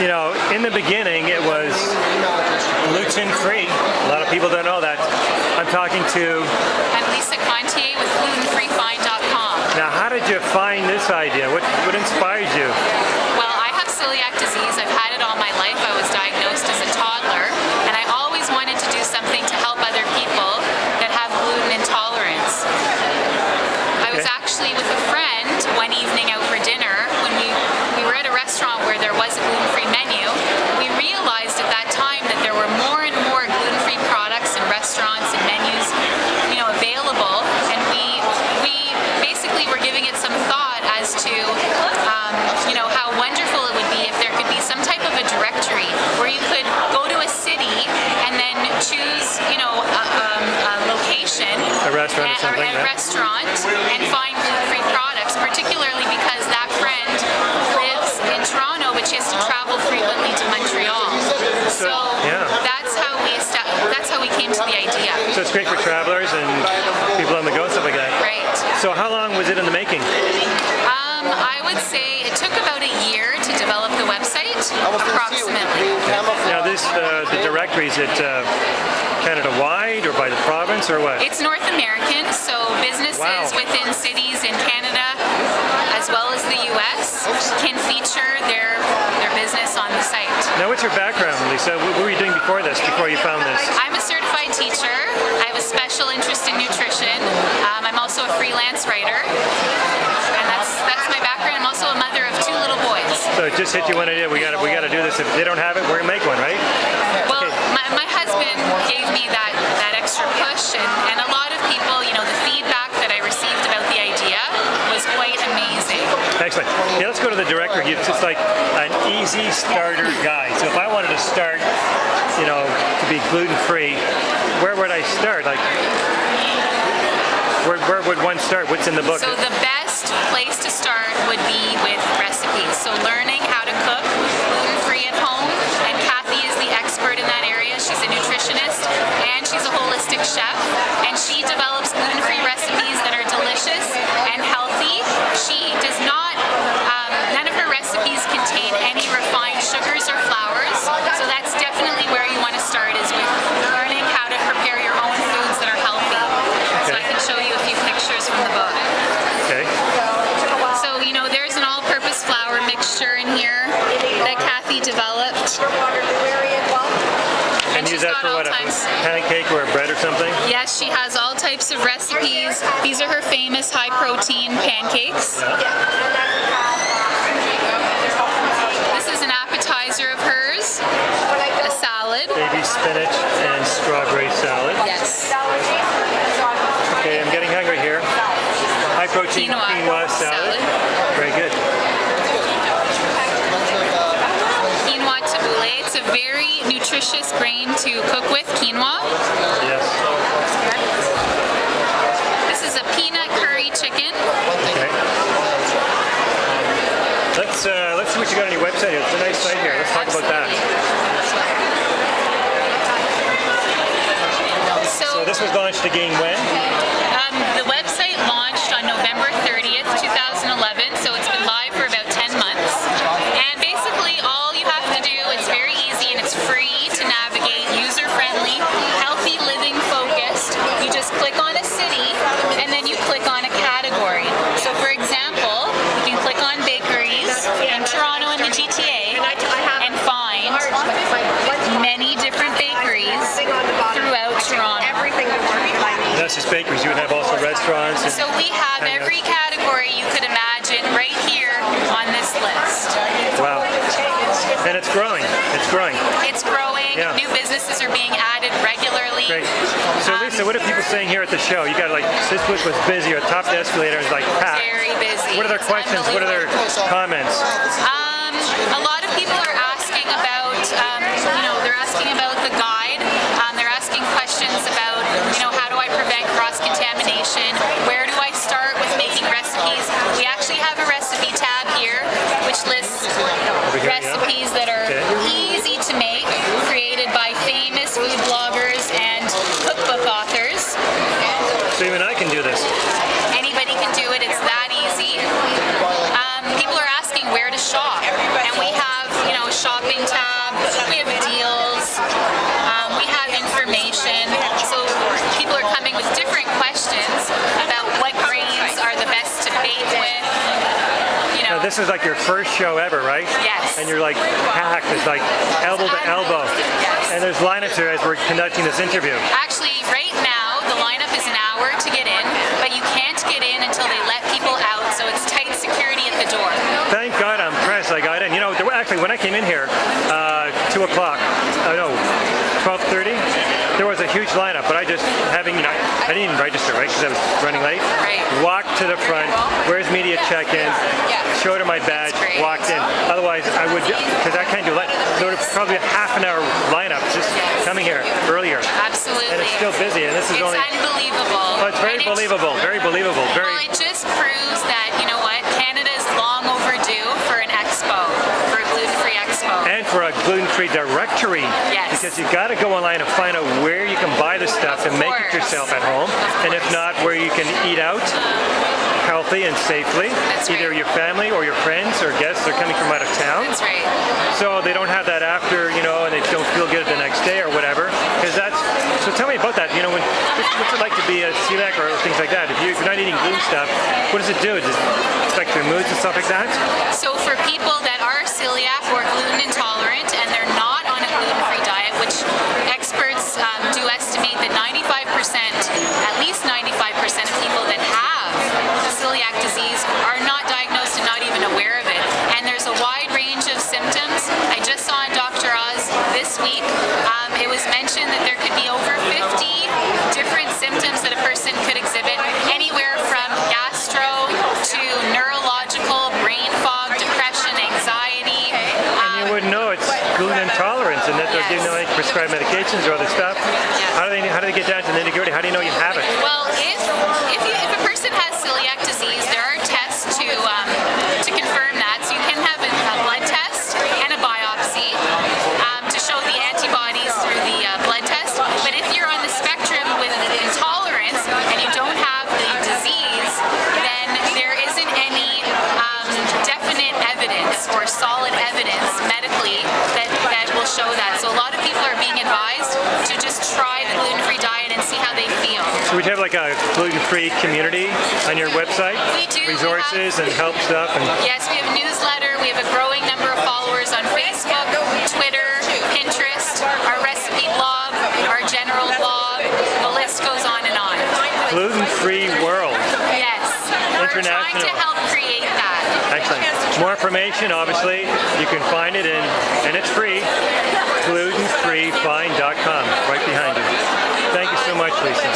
You know, in the beginning it was gluten-free. A lot of people don't know that. I'm talking to... I'm Lisa Contier with glutenfreefind.com. Now, how did you find this idea? What inspired you? Well, I have celiac disease. I've had it all my life. I was diagnosed as a toddler, and I always wanted to do something to help other people that have gluten intolerance. I was actually with a friend one evening out for dinner when we were at a restaurant where there was a gluten-free menu. We realized at that time that there were more and more gluten-free products and restaurants and menus, you know, available, and we basically were giving it some thought as to, you know, how wonderful it would be if there could be some type of a directory where you could go to a city and then choose, you know, a location, a restaurant or something, and find gluten-free products, particularly because that friend lives in Toronto, but she has to travel frequently to Montreal. So yeah, that's how we came to the idea. So it's great for travelers and people on the go and stuff like that. Right. So how long was it in the making? I would say it took about a year to develop the website, approximately. Now this, the directory, is it Canada-wide or by the province or what? It's North American, so businesses within cities in Canada as well as the US can feature their business on the site. Now what's your background, Lisa? What were you doing before this, before you found this? I'm a certified teacher. I have a special interest in nutrition. I'm also a freelance writer. And that's my background. I'm also a mother of 2 little boys. So it just hit you one idea, we gotta do this. If they don't have it, we're gonna make one, right? Well, my husband gave me that extra push, and a lot of people, you know, the feedback that I received about the idea was quite amazing. Excellent. Yeah, let's go to the directory. It's just like an easy starter guide. So if I wanted to start, you know, to be gluten-free, where would I start? Like, where would one start? What's in the book? So the best place to start would be with recipes. So learning how to cook gluten-free at home, and Kathy is the expert in that area. She's a nutritionist and she's a holistic chef, and she develops gluten-free recipes that are delicious and healthy. She does not, none of her recipes contain any refined sugars or flours, so that's definitely where you want to start, is with learning how to prepare your own foods that are healthy. So I can show you a few pictures from the book. Okay. So, you know, there's an all-purpose flour mixture in here that Kathy developed. And use that for what, a pancake or a bread or something? Yes, she has all types of recipes. These are her famous high-protein pancakes. This is an appetizer of hers, a salad. Baby spinach and strawberry salad. Yes. Okay, I'm getting hungry here. High-protein quinoa salad. Very good. Quinoa tabbouleh. It's a very nutritious grain to cook with, quinoa. Yes. This is a peanut curry chicken. Okay. Let's see what you got on your website here. It's a nice site here. Let's talk about that. So this was launched again when? The website launched on November 30th, 2011, so it's been live for about 10 months. And basically all you have to do, it's very easy and it's free to navigate, user-friendly, healthy living focused. You just click on a city and then you click on a category. So for example, you can click on bakeries in Toronto and the GTA and find many different bakeries throughout Toronto. That's just bakeries. You would have also restaurants. So we have every category you could imagine right here on this list. Wow. And it's growing. It's growing. It's growing. Yeah. New businesses are being added regularly. Great. So Lisa, what are people saying here at the show? You got like, this booth was busy, or top of the escalator is like packed. Very busy. What are their questions? What are their comments? A lot of people are asking about, you know, they're asking about the guide. They're asking questions about, you know, how do I prevent cross-contamination? Where do I start with making recipes? We actually have a recipe tab here, which lists recipes that are easy to make, created by famous food bloggers and cookbook authors. So even I can do this. Anybody can do it. It's that easy. People are asking where to shop, and we have coming with different questions about what grains are the best to bake with. You know, Now, this is like your first show ever, right? Yes. And you're like packed, it's like elbow to elbow. Yes. And there's lineups here as we're conducting this interview. Actually, right now, the lineup is an hour to get in, but you can't get in until they let people out, so it's tight security at the door. Thank God I'm pressed, I got in. You know, actually when I came in here, 2 o'clock, no, 12:30, there was a huge lineup, but I just, I didn't even register, right, because I was running late. Right. Walked to the front, where's media check-in, showed her my badge, great. walked in. Otherwise, I would, because I can't do that. There was probably a half an hour lineup just coming here earlier. Absolutely. And it's still busy, and this is It's only... unbelievable. Oh, it's very And believable, very believable. Well, it just proves that, you know what, Canada is long overdue for an expo, for a gluten-free expo. And for a gluten-free directory. Yes. Because you got to go online and find out where you can buy the stuff and make it yourself at home. And if not, where you can eat out healthy and safely. That's Either right. your family or your friends or guests are coming from out of town. That's right. So they don't have that after, you know, and they don't feel good the next day or whatever. Because that's, so tell me about that. You know, what's it like to be a celiac or things like that? If you're not eating gluten stuff, what does it do? Does it affect your moods and stuff like that? So for people that are celiac or gluten intolerant and they're not on a gluten-free diet, which experts do estimate that 95%, at least 95% of people that have celiac disease are not diagnosed and not even aware of it. And there's a wide range of symptoms. I just saw in Dr. Oz this week, it was mentioned that there could be over 50 different symptoms that a person could exhibit, anywhere from gastro to neurological, brain fog, depression, anxiety. And you wouldn't know it's gluten intolerance and that they're giving you prescribed medications or other stuff. Yes. How do they get down to the nitty-gritty? How do you know you have it? Well, if a person has celiac disease, there are tests to confirm that. So you can have a blood test and a biopsy to show the antibodies through the blood test. But if you're on the spectrum with intolerance and you don't have the disease, then there isn't any definite evidence or solid evidence medically that will show that. So a lot of people are being advised to just try the gluten-free diet and see how they feel. So would you have like a gluten-free community on your website? We do. Resources and help stuff? And Yes, we have a newsletter. We have a growing number of followers on Facebook, Twitter, Pinterest, our recipe blog, our general blog. The list goes on and on. gluten-free world. Yes. We're trying International. to help create that. Excellent. More information, obviously, you can find it and it's free. Glutenfreefind.com, right behind you. Thank you so much, Lisa.